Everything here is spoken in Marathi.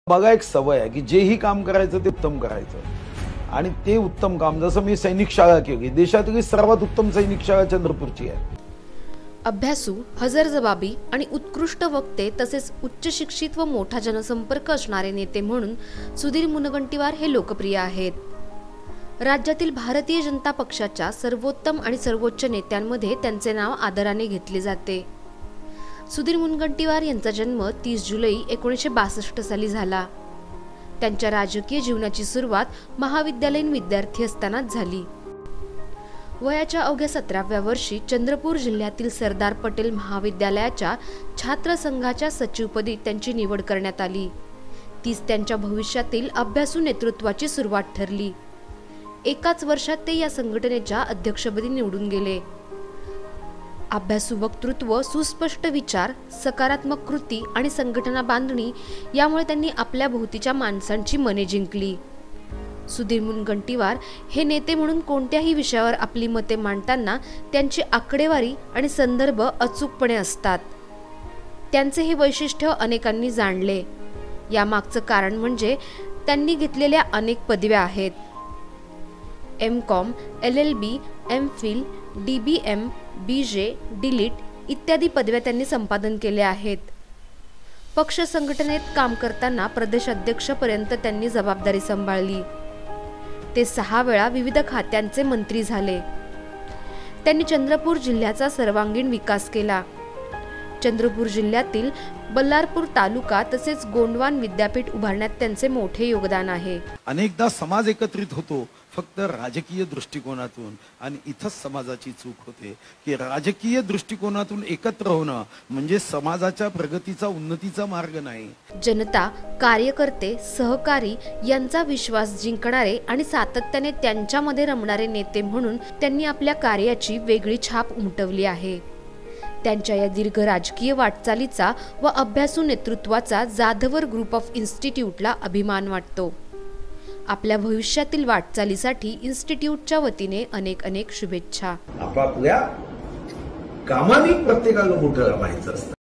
बघा एक सवय आहे की जेही काम करायचं ते उत्तम करायचं आणि ते उत्तम काम जसं मी सैनिक शाळा केली, देशातली सर्वात उत्तम सैनिक शाळा चंद्रपूरची आहे। अभ्यासू, हजरजबाबी आणि उत्कृष्ट वक्ते तसेच उच्च शिक्षित व मोठा जनसंपर्क असणारे नेते म्हणून सुधीर मुनगंटीवार हे लोकप्रिय आहेत। राज्यातील भारतीय जनता पक्षाच्या सर्वोत्तम आणि सर्वोच्च नेत्यांमध्ये त्यांचे नाव आदराने घेतले जाते। सुधीर मुनगंटीवार यांचा जन्म 30 जुलै 1962 साली झाला। त्यांच्या राजकीय जीवनाची सुरुवात महाविद्यालयीन विद्यार्थी असतानाच झाली। वयाच्या अवघ्या 17व्या वर्षी चंद्रपूर जिल्ह्यातील सरदार पटेल महाविद्यालयाच्या छात्र संघाच्या सचिवपदी त्यांची निवड करण्यात आली। तीच त्यांच्या भविष्यातील अभ्यासू नेतृत्वाची सुरुवात ठरली। एकाच वर्षात ते या संघटनेच्या अध्यक्षपदी निवडून गेले। अभ्यासू वक्तृत्व, सुस्पष्ट विचार, सकारात्मक कृती आणि संघटना बांधणी यामुळे त्यांनी आपल्या भोवतीच्या माणसांची मने जिंकली। सुधीर मुनगंटीवार हे नेते म्हणून कोणत्याही विषयावर आपली मते मांडताना त्यांची आकडेवारी आणि संदर्भ अचूकपणे असतात। त्यांचे हे वैशिष्ट्य अनेकांनी जाणले। यामागचं कारण म्हणजे त्यांनी घेतलेल्या अनेक पदव्या आहेत। M.Com, LLB, M.Phil, DBM, BJ, DLIT इत्यादी पदव्या त्यांनी संपादन केल्या आहेत। पक्ष संघटनेत काम करताना प्रदेश अध्यक्षपर्यंत त्यांनी जबाबदारी सांभाळली। ते 6 वेळा विविध खात्यांचे मंत्री झाले। त्यांनी चंद्रपूर जिल्ह्याचा सर्वांगीण विकास केला। चंद्रपूर जिल्ह्यातील बल्लारपूर तालुका तसेच गोंडवान विद्यापीठ उभारण्यात त्यांचे मोठे योगदान आहे। अनेकदा समाज एकत्रित होतो फक्त राजकीय दृष्टिकोनातून आणि इथंच समाजाची चूक होते की राजकीय दृष्टिकोनातून एकत्र होणं म्हणजे समाजाच्या प्रगतीचा, उन्नतीचा मार्ग नाही। जनता, कार्यकर्ते, सहकारी यांचा विश्वास जिंकणारे आणि सातत्याने त्यांच्यामध्ये रमणारे नेते म्हणून त्यांनी आपल्या कार्याची वेगळी छाप उमटवली आहे। त्यांच्या या दीर्घ राजकीय वाटचालीचा व अभ्यासू नेतृत्वाचा जाधवर ग्रुप ऑफ इन्स्टिट्यूटला अभिमान वाटतो। आपल्या भविष्यातील वाटचालीसाठी इन्स्टिट्यूटच्या वतीने अनेक अनेक शुभेच्छा। आपापल्या कामाने प्रत्येकाला मोठं माहिती असतं।